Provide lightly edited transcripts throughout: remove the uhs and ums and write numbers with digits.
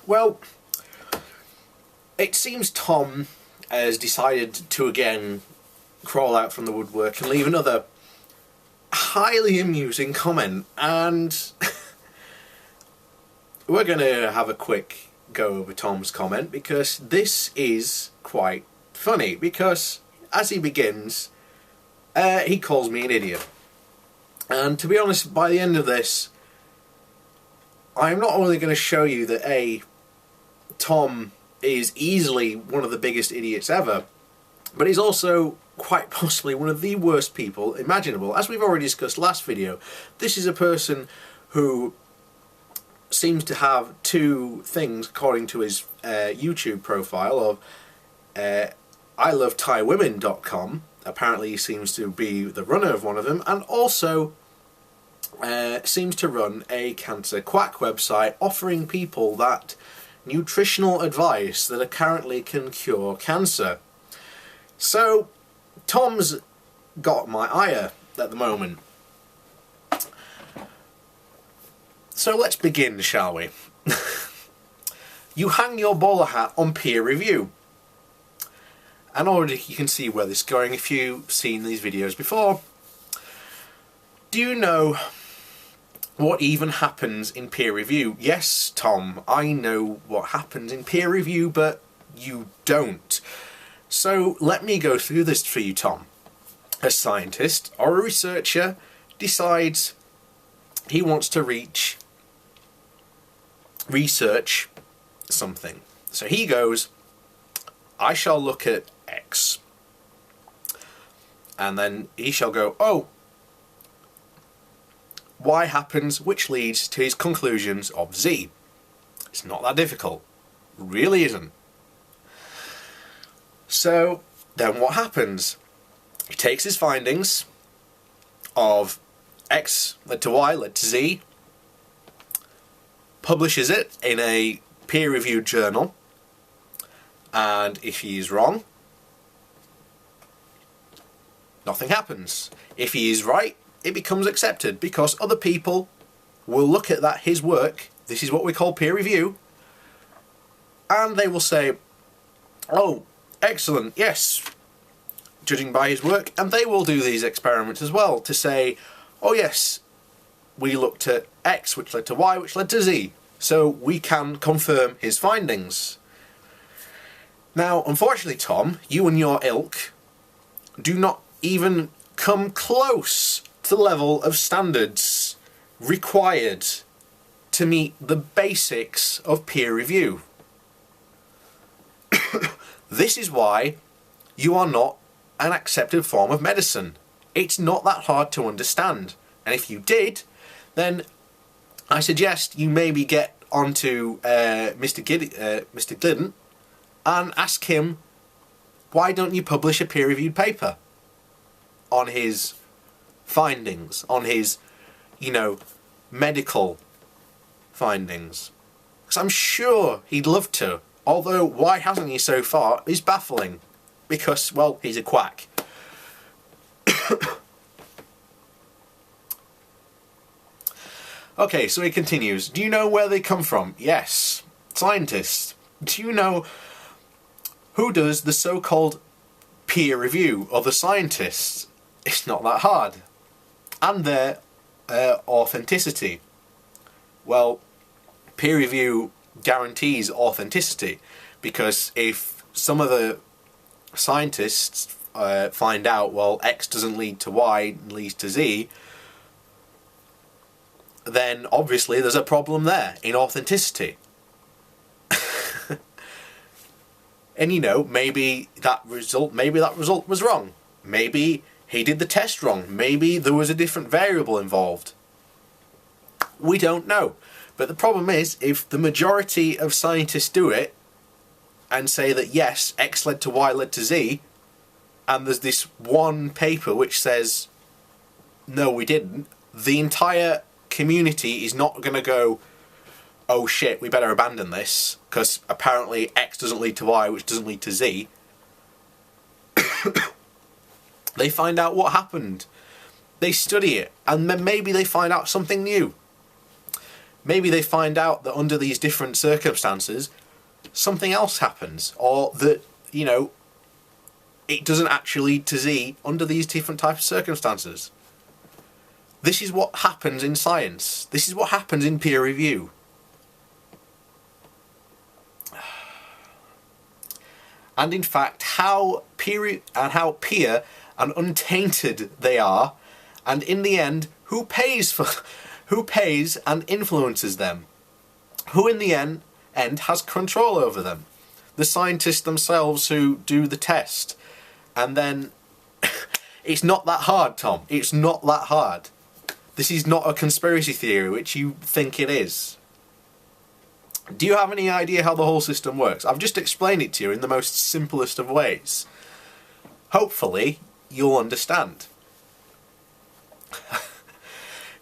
Well, it seems Tom has decided to again crawl out from the woodwork and leave another highly amusing comment, and we're going to have a quick go over Tom's comment because this is quite funny, because as he begins, he calls me an idiot. And to be honest, by the end of this, I'm not only going to show you that Tom is easily one of the biggest idiots ever, but he's also quite possibly one of the worst people imaginable. As we've already discussed last video, this is a person who seems to have two things according to his YouTube profile of ilovetaiwomen.com. Apparently he seems to be the runner of one of them, and also seems to run a cancer Quack website offering people that nutritional advice that apparently can cure cancer. So Tom's got my ire at the moment. So let's begin, shall we? You hang your bowler hat on peer review. And already you can see where this is going if you've seen these videos before. Do you know what even happens in peer review? Yes, Tom, I know what happens in peer review, but you don't. So let me go through this for you, Tom. A scientist or a researcher decides he wants to research something. So he goes, I shall look at X. And then he shall go, oh, Y happens, which leads to his conclusions of Z. It's not that difficult. Really isn't. So then what happens? He takes his findings of X led to Y led to Z, publishes it in a peer-reviewed journal, and if he is wrong, nothing happens. If he is right, it becomes accepted because other people will look at his work, this is what we call peer review, and they will say, oh, excellent, yes, judging by his work, and they will do these experiments as well to say, oh yes, we looked at X which led to Y which led to Z, so we can confirm his findings. Now, unfortunately, Tom, you and your ilk do not even come close to the level of standards required to meet the basics of peer review. This is why you are not an accepted form of medicine. It's not that hard to understand. And if you did, then I suggest you maybe get onto Mr. Glidden and ask him, why don't you publish a peer-reviewed paper on his findings, on his, medical findings? Because I'm sure he'd love to, although why hasn't he so far is baffling, because, well, he's a quack. Okay, so he continues. Do you know where they come from? Yes. Scientists. Do you know who does the so-called peer review of the scientists? It's not that hard. And their authenticity. Well, peer review guarantees authenticity, because if some of the scientists find out, well, X doesn't lead to Y, leads to Z, then obviously there's a problem there in authenticity. And maybe that result was wrong. Maybe he did the test wrong. Maybe there was a different variable involved. We don't know. But the problem is, if the majority of scientists do it and say that yes, X led to Y led to Z, and there's this one paper which says no, we didn't, the entire community is not going to go, oh shit, we better abandon this, because apparently X doesn't lead to Y, which doesn't lead to Z. They find out what happened. They study it, and then maybe they find out something new. Maybe they find out that under these different circumstances, something else happens, or that, you know, it doesn't actually lead to Z under these different types of circumstances. This is what happens in science. This is what happens in peer review. And in fact, how peer and untainted they are, and in the end, who pays and influences them? Who in the end has control over them? The scientists themselves who do the test. And then, it's not that hard, Tom. It's not that hard. This is not a conspiracy theory, which you think it is. Do you have any idea how the whole system works? I've just explained it to you in the most simplest of ways. Hopefully, you'll understand.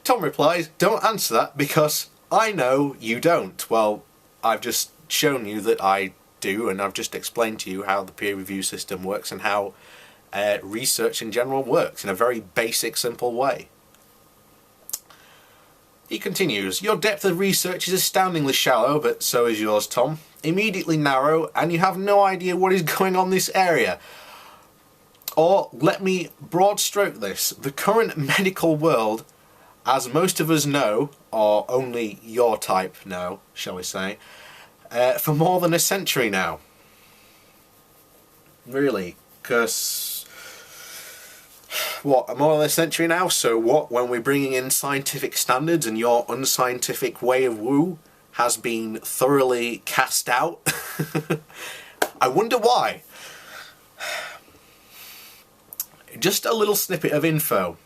Tom replies, don't answer that because I know you don't. Well, I've just shown you that I do, and I've just explained to you how the peer review system works and how research in general works in a very basic, simple way. He continues, your depth of research is astoundingly shallow, but so is yours, Tom. Immediately narrow, and you have no idea what is going on in this area. Or, let me broad stroke this, the current medical world, as most of us know, or only your type know, shall we say, for more than a century now. Really, because what, more than a century now? So what, when we're bringing in scientific standards and your unscientific way of woo has been thoroughly cast out? I wonder why. Just a little snippet of info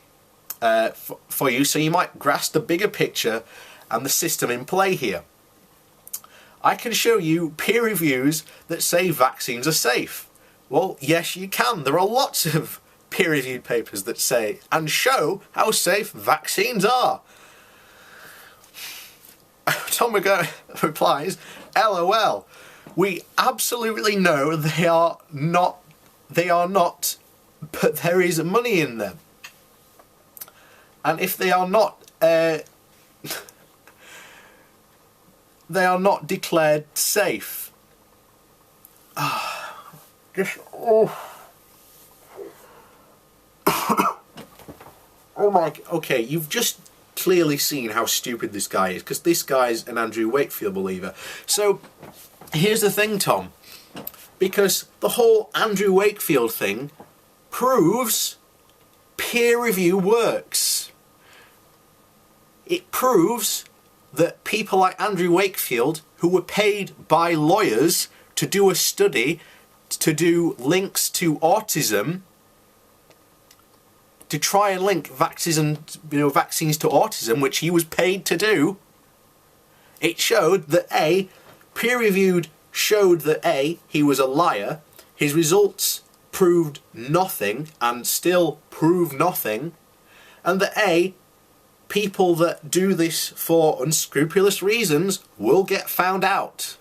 for you, so you might grasp the bigger picture and the system in play here. I can show you peer reviews that say vaccines are safe. Well, yes you can. There are lots of peer-reviewed papers that say and show how safe vaccines are. Tom replies, LOL, we absolutely know they are not, but there is money in them. And if they are not, they are not declared safe. Oh my, okay, you've just clearly seen how stupid this guy is, because this guy's an Andrew Wakefield believer. So, here's the thing, Tom. Because the whole Andrew Wakefield thing proves peer review works. It proves that people like Andrew Wakefield, who were paid by lawyers to do a study, to do links to autism, to try and link vaccines to autism, which he was paid to do, it showed that peer-reviewed showed that he was a liar, his results proved nothing and still prove nothing, and that people that do this for unscrupulous reasons will get found out.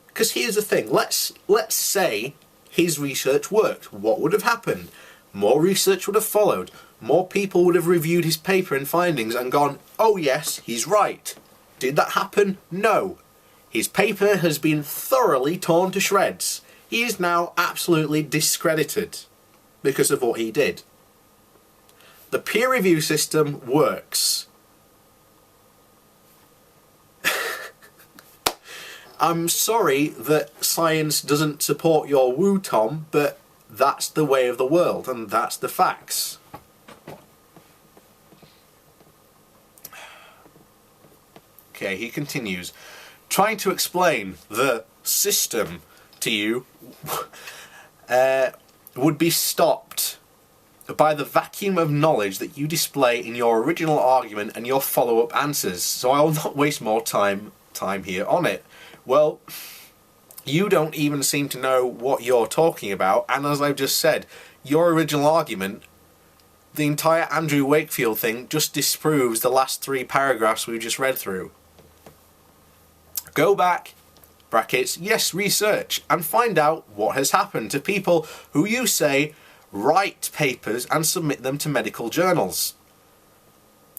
Because here's the thing, let's say his research worked. What would have happened? More research would have followed. More people would have reviewed his paper and findings and gone, oh yes, he's right. Did that happen? No. His paper has been thoroughly torn to shreds. He is now absolutely discredited because of what he did. The peer review system works. I'm sorry that science doesn't support your woo, Tom, but that's the way of the world, and that's the facts. Okay, he continues. Trying to explain the system to you would be stopped by the vacuum of knowledge that you display in your original argument and your follow-up answers, so I will not waste more time here on it. Well, you don't even seem to know what you're talking about, and as I've just said, your original argument, the entire Andrew Wakefield thing, just disproves the last 3 paragraphs we just read through. Go back, brackets, yes, research, and find out what has happened to people who you say write papers and submit them to medical journals.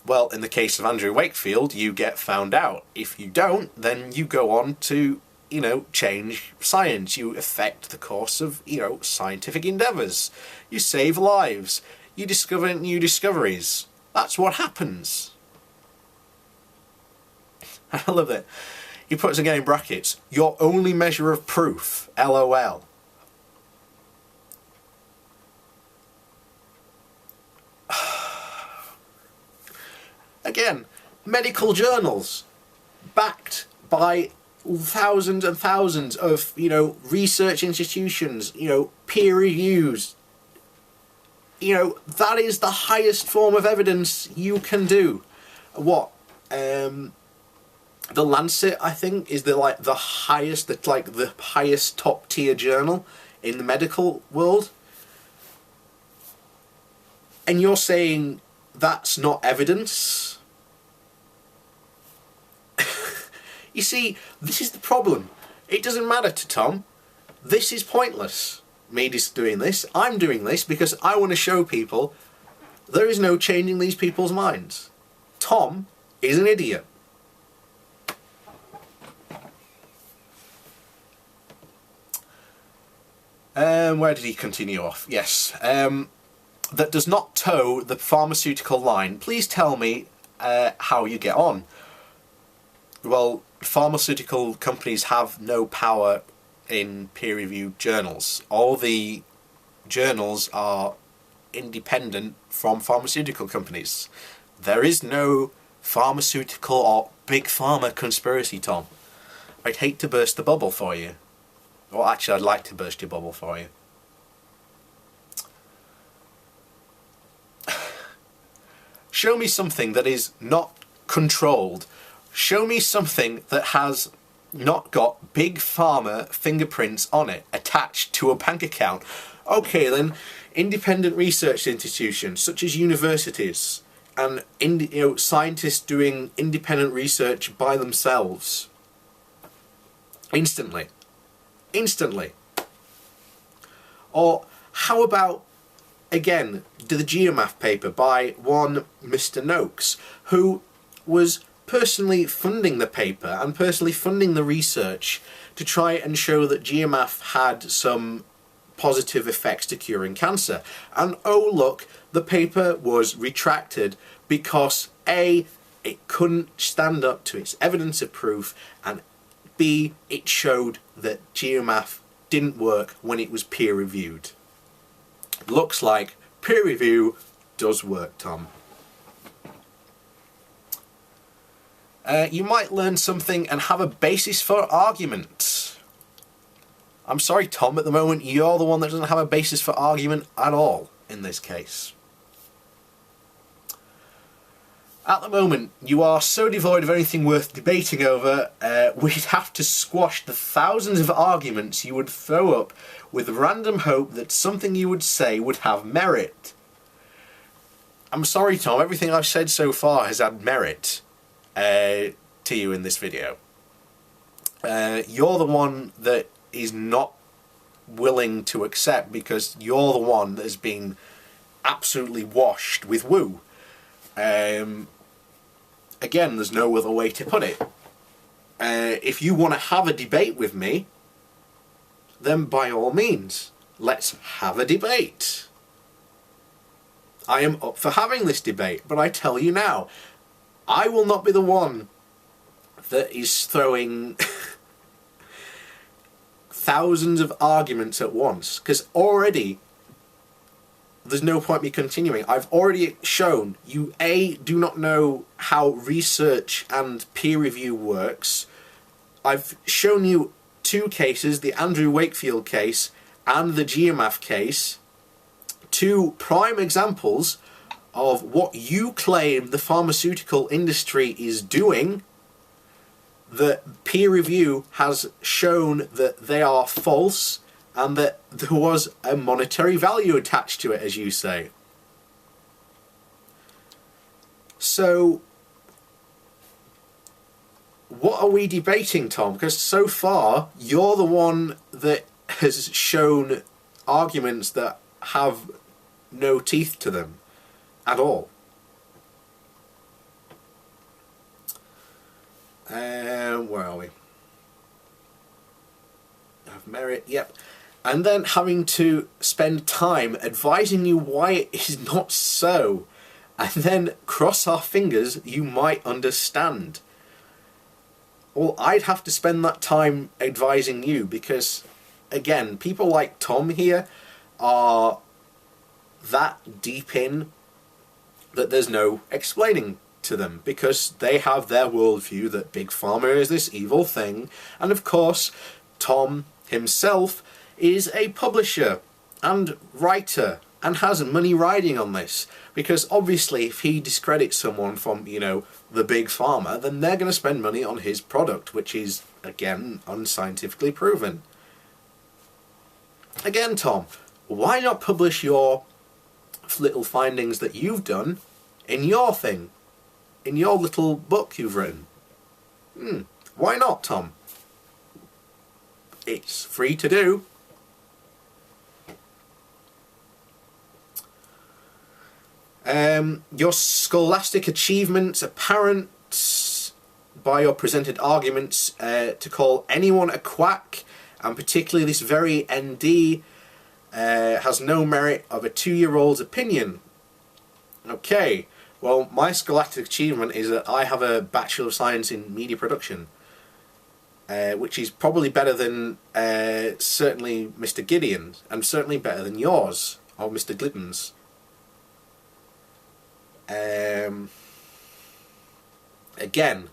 Well, in the case of Andrew Wakefield, you get found out. If you don't, then you go on to, change science. You affect the course of, scientific endeavours. You save lives. You discover new discoveries. That's what happens. I love it. He puts again in brackets, your only measure of proof, LOL. Again, medical journals, backed by thousands and thousands of, research institutions, peer reviews. That is the highest form of evidence you can do. What? The Lancet, I think, is the highest top tier journal in the medical world. And you're saying that's not evidence? You see, this is the problem. It doesn't matter to Tom. This is pointless. Me just doing this. I'm doing this because I want to show people there is no changing these people's minds. Tom is an idiot. Where did he continue off? Yes. That does not toe the pharmaceutical line. Please tell me how you get on. Well, pharmaceutical companies have no power in peer-reviewed journals. All the journals are independent from pharmaceutical companies. There is no pharmaceutical or big pharma conspiracy, Tom. I'd hate to burst the bubble for you. Well, actually, I'd like to burst your bubble for you. Show me something that is not controlled. Show me something that has not got big pharma fingerprints on it attached to a bank account. Okay then, independent research institutions such as universities and scientists doing independent research by themselves. Instantly. Or how about, again, the GeoMath paper by one Mr. Noakes, who was personally funding the paper and personally funding the research to try and show that GeoMath had some positive effects to curing cancer. And oh look, the paper was retracted because A, it couldn't stand up to its evidence of proof, and B, it showed that GeoMath didn't work when it was peer reviewed. Looks like peer review does work, Tom. You might learn something and have a basis for argument. I'm sorry, Tom, at the moment you're the one that doesn't have a basis for argument at all in this case. At the moment, you are so devoid of anything worth debating over, we'd have to squash the thousands of arguments you would throw up with random hope that something you would say would have merit. I'm sorry, Tom, everything I've said so far has had merit to you in this video. You're the one that is not willing to accept because you're the one that has been absolutely washed with woo. Again, there's no other way to put it. If you want to have a debate with me, then by all means, let's have a debate. I am up for having this debate, but I tell you now, I will not be the one that is throwing thousands of arguments at once, because already there's no point me continuing. I've already shown you A, do not know how research and peer review works. I've shown you two cases, the Andrew Wakefield case and the GeoMath case, two prime examples of what you claim the pharmaceutical industry is doing, that peer review has shown that they are false and that there was a monetary value attached to it, as you say. So, what are we debating, Tom? Because so far, you're the one that has shown arguments that have no teeth to them at all. Where are we? Have merit, yep. And then having to spend time advising you why it is not so, and then cross our fingers you might understand. Well, I'd have to spend that time advising you because, again, people like Tom here are that deep in that there's no explaining to them, because they have their worldview that Big Pharma is this evil thing, and of course Tom himself is a publisher and writer and has money riding on this, because obviously if he discredits someone from, you know, the Big Pharma, then they're going to spend money on his product, which is, again, unscientifically proven. Again, Tom, why not publish your little findings that you've done in your thing? In your little book you've written? Why not, Tom? It's free to do. Your scholastic achievements apparent by your presented arguments to call anyone a quack, and particularly this very ND, has no merit of a 2-year-old's opinion. Okay. Well, my scholastic achievement is that I have a Bachelor of Science in Media Production, which is probably better than certainly Mr. Gideon's, and certainly better than yours, or Mr. Glidden's. Again,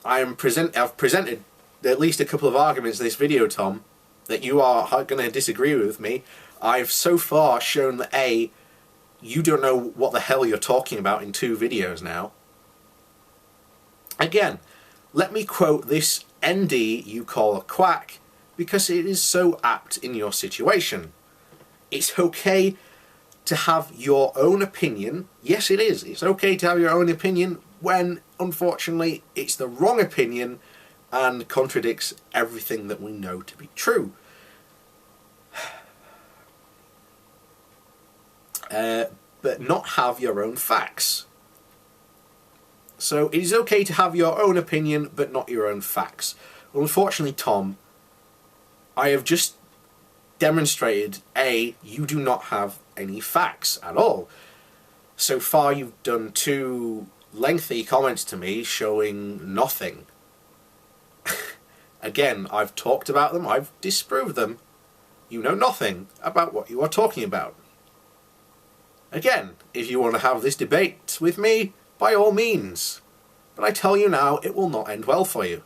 I've presented at least a couple of arguments in this video, Tom, that you are going to disagree with me. I've so far shown that A, you don't know what the hell you're talking about in 2 videos now. Again, let me quote this ND you call a quack, because it is so apt in your situation. It's okay to have your own opinion. Yes, it is. It's okay to have your own opinion when, unfortunately, it's the wrong opinion and contradicts everything that we know to be true. But not have your own facts. So it is okay to have your own opinion, but not your own facts. Well, unfortunately, Tom, I have just demonstrated, A, you do not have any facts at all. So far you've done 2 lengthy comments to me showing nothing. Again, I've talked about them, I've disproved them. You know nothing about what you are talking about. Again, if you want to have this debate with me, by all means. But I tell you now, it will not end well for you.